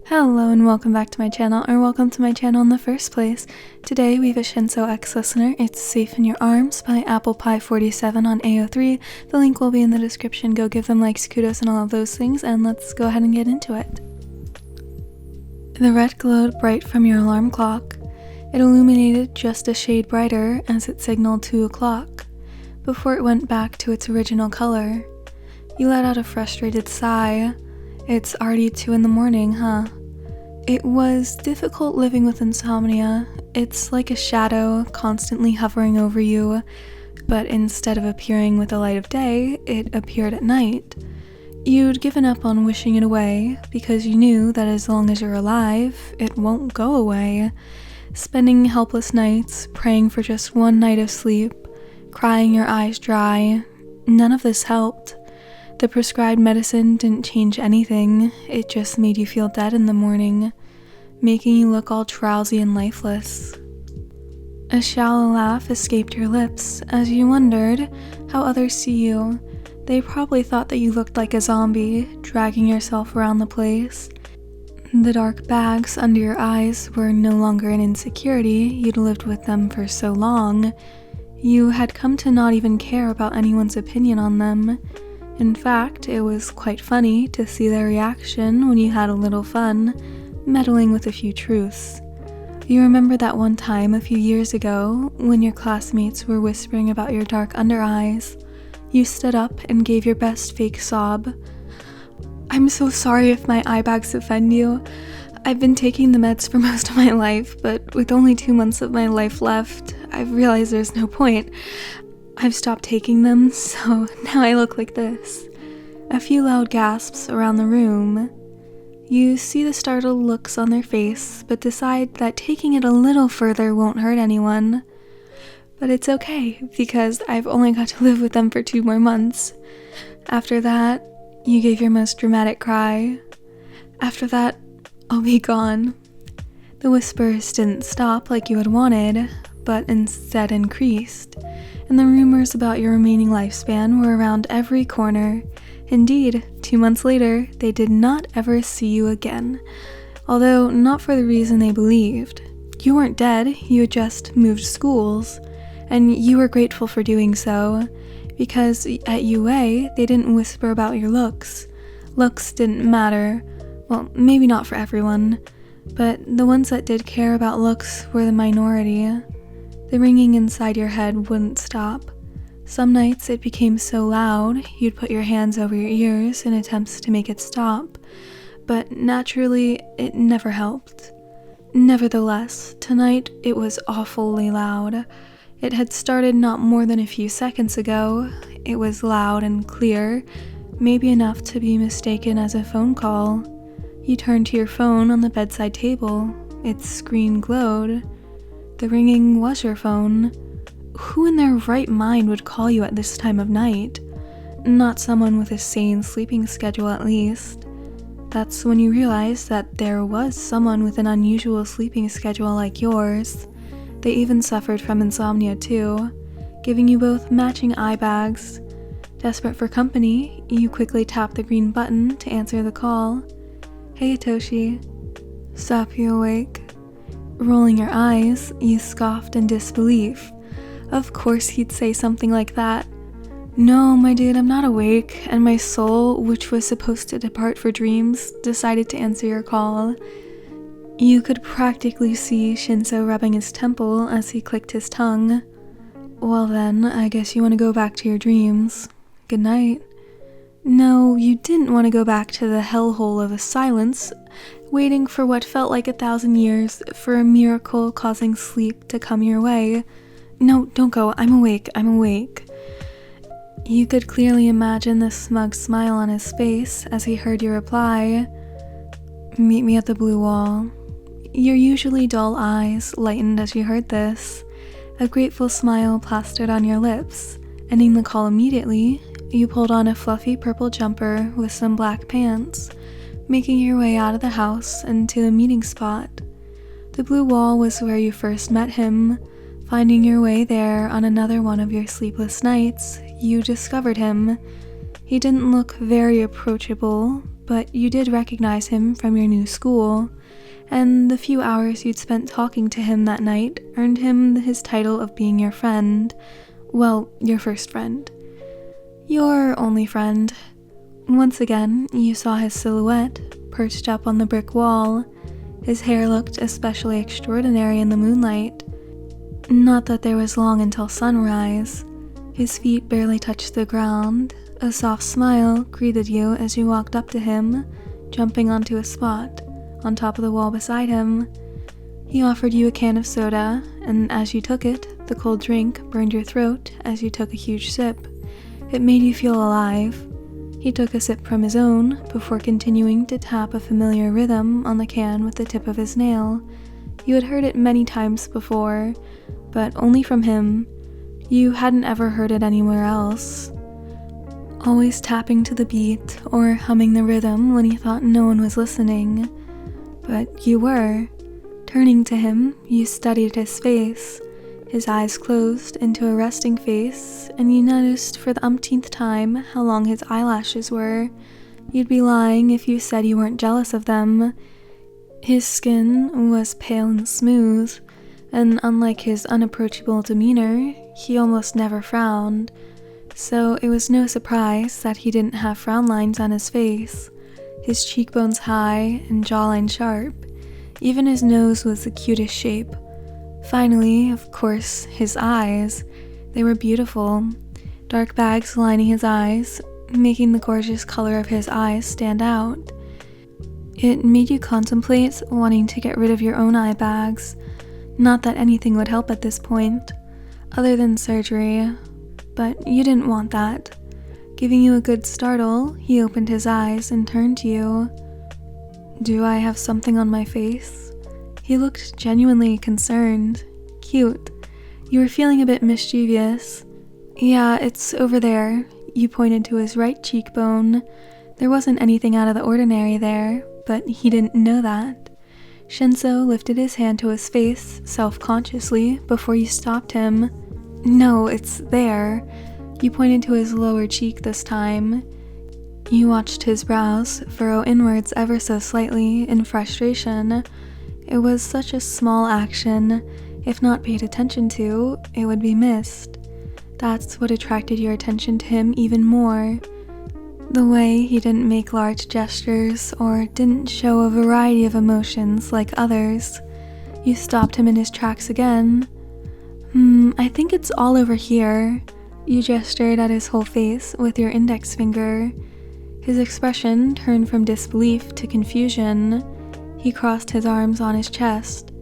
Hello and welcome back to my channel, or welcome to my channel in the first place. Today we have a Shinso X listener, It's Safe in Your Arms by Apple Pie 47 on AO3. The link will be in the description. Go give them likes, kudos, and all of those things, and let's go ahead and get into it. The red glowed bright from your alarm clock. It illuminated just a shade brighter as it signaled 2 o'clock, before it went back to its original color. You let out a frustrated sigh. It's already 2 in the morning, huh? It was difficult living with insomnia. It's like a shadow constantly hovering over you, but instead of appearing with the light of day, it appeared at night. You'd given up on wishing it away because you knew that as long as you're alive, it won't go away. Spending helpless nights, praying for just one night of sleep, crying your eyes dry, none of this helped. The prescribed medicine didn't change anything, it just made you feel dead in the morning, making you look all drowsy and lifeless. A shallow laugh escaped your lips as you wondered how others see you. They probably thought that you looked like a zombie, dragging yourself around the place. The dark bags under your eyes were no longer an insecurity, you'd lived with them for so long. You had come to not even care about anyone's opinion on them. In fact, it was quite funny to see their reaction when you had a little fun, meddling with a few truths. You remember that one time a few years ago, when your classmates were whispering about your dark under eyes. You stood up and gave your best fake sob. "I'm so sorry if my eye bags offend you. I've been taking the meds for most of my life, but with only 2 months of my life left, I've realized there's no point. I've stopped taking them, so now I look like this." A few loud gasps around the room. You see the startled looks on their face, but decide that taking it a little further won't hurt anyone. But it's okay, because I've only got to live with them for 2 more months. After that, you gave your most dramatic cry. After that, I'll be gone. The whispers didn't stop like you had wanted, but instead increased, and the rumors about your remaining lifespan were around every corner. Indeed, 2 months later, they did not ever see you again, although not for the reason they believed. You weren't dead, you had just moved schools, and you were grateful for doing so, because at UA, they didn't whisper about your looks. Looks didn't matter, well, maybe not for everyone, but the ones that did care about looks were the minority. The ringing inside your head wouldn't stop. Some nights it became so loud, you'd put your hands over your ears in attempts to make it stop, but naturally, it never helped. Nevertheless, tonight it was awfully loud. It had started not more than a few seconds ago. It was loud and clear, maybe enough to be mistaken as a phone call. You turned to your phone on the bedside table. Its screen glowed. The ringing was your phone. Who in their right mind would call you at this time of night? Not someone with a sane sleeping schedule, at least. That's when you realized that there was someone with an unusual sleeping schedule like yours. They even suffered from insomnia too, giving you both matching eye bags. Desperate for company, you quickly tapped the green button to answer the call. "Hey, Toshi." "Stop you awake?" Rolling your eyes, you scoffed in disbelief. Of course he'd say something like that. "No, my dude, I'm not awake, and my soul, which was supposed to depart for dreams, decided to answer your call." You could practically see Shinso rubbing his temple as he clicked his tongue. "Well then, I guess you want to go back to your dreams. Good night." No, you didn't want to go back to the hellhole of a silence, waiting for what felt like 1,000 years for a miracle causing sleep to come your way. "No, don't go, I'm awake. You could clearly imagine the smug smile on his face as he heard your reply. "Meet me at the blue wall." Your usually dull eyes lightened as you heard this. A grateful smile plastered on your lips. Ending the call immediately, you pulled on a fluffy purple jumper with some black pants, making your way out of the house and to the meeting spot. The blue wall was where you first met him. Finding your way there on another one of your sleepless nights, you discovered him. He didn't look very approachable, but you did recognize him from your new school, and the few hours you'd spent talking to him that night earned him his title of being your friend. Well, your first friend. Your only friend. Once again, you saw his silhouette perched up on the brick wall. His hair looked especially extraordinary in the moonlight. Not that there was long until sunrise. His feet barely touched the ground. A soft smile greeted you as you walked up to him, jumping onto a spot on top of the wall beside him. He offered you a can of soda, and as you took it, the cold drink burned your throat as you took a huge sip. It made you feel alive. He took a sip from his own before continuing to tap a familiar rhythm on the can with the tip of his nail. You had heard it many times before, but only from him. You hadn't ever heard it anywhere else. Always tapping to the beat or humming the rhythm when he thought no one was listening. But you were. Turning to him, you studied his face. His eyes closed into a resting face, and you noticed for the umpteenth time how long his eyelashes were. You'd be lying if you said you weren't jealous of them. His skin was pale and smooth, and unlike his unapproachable demeanor, he almost never frowned, so it was no surprise that he didn't have frown lines on his face. His cheekbones high and jawline sharp. Even his nose was the cutest shape. Finally, of course, his eyes. They were beautiful. Dark bags lining his eyes, making the gorgeous color of his eyes stand out. It made you contemplate wanting to get rid of your own eye bags. Not that anything would help at this point, other than surgery, but you didn't want that. Giving you a good startle, he opened his eyes and turned to you. "Do I have something on my face?" He looked genuinely concerned. Cute. You were feeling a bit mischievous. "Yeah, it's over there." You pointed to his right cheekbone. There wasn't anything out of the ordinary there, but he didn't know that. Shinso lifted his hand to his face self-consciously before you stopped him. "No, it's there." You pointed to his lower cheek this time. You watched his brows furrow inwards ever so slightly in frustration. It was such a small action. If not paid attention to, it would be missed. That's what attracted your attention to him even more. The way he didn't make large gestures or didn't show a variety of emotions like others. You stopped him in his tracks again. I think it's all over here." You gestured at his whole face with your index finger. His expression turned from disbelief to confusion. He crossed his arms on his chest.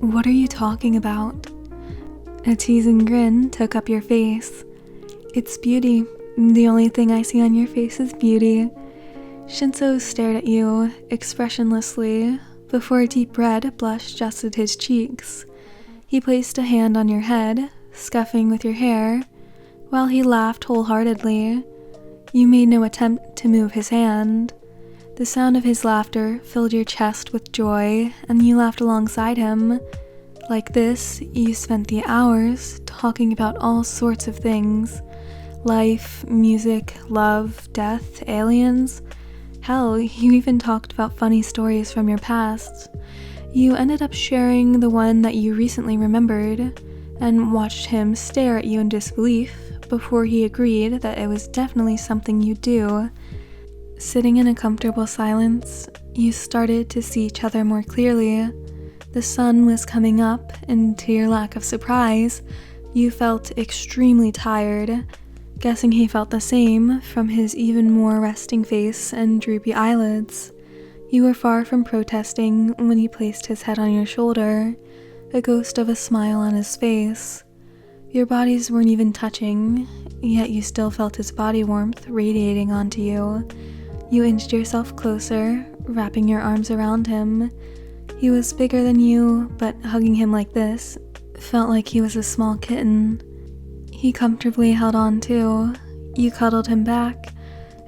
"What are you talking about?" A teasing grin took up your face. "It's beauty. The only thing I see on your face is beauty." Shinso stared at you expressionlessly before a deep red blush dusted his cheeks. He placed a hand on your head, scuffing with your hair, while he laughed wholeheartedly. You made no attempt to move his hand. The sound of his laughter filled your chest with joy, and you laughed alongside him. Like this, you spent the hours talking about all sorts of things. Life, music, love, death, aliens. Hell, you even talked about funny stories from your past. You ended up sharing the one that you recently remembered, and watched him stare at you in disbelief before he agreed that it was definitely something you'd do. Sitting in a comfortable silence, you started to see each other more clearly. The sun was coming up, and to your lack of surprise, you felt extremely tired, guessing he felt the same from his even more resting face and droopy eyelids. You were far from protesting when he placed his head on your shoulder, a ghost of a smile on his face. Your bodies weren't even touching, yet you still felt his body warmth radiating onto you. You inched yourself closer, wrapping your arms around him. He was bigger than you, but hugging him like this felt like he was a small kitten. He comfortably held on too. You cuddled him back,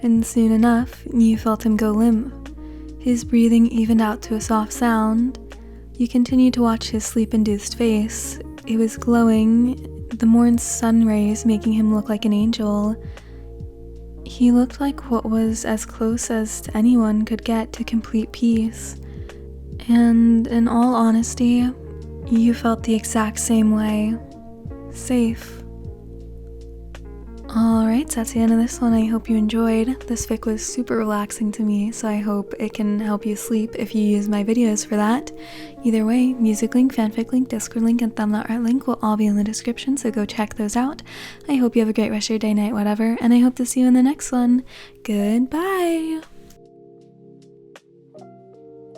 and soon enough, you felt him go limp. His breathing evened out to a soft sound. You continued to watch his sleep-induced face. It was glowing, the morning's sun rays making him look like an angel. He looked like what was as close as anyone could get to complete peace. And in all honesty, you felt the exact same way. Safe. Alright, so that's the end of this one. I hope you enjoyed. This fic was super relaxing to me, so I hope it can help you sleep if you use my videos for that. Either way, music link, fanfic link, Discord link, and thumbnail art link will all be in the description, so go check those out. I hope you have a great rest of your day, night, whatever, and I hope to see you in the next one. Goodbye!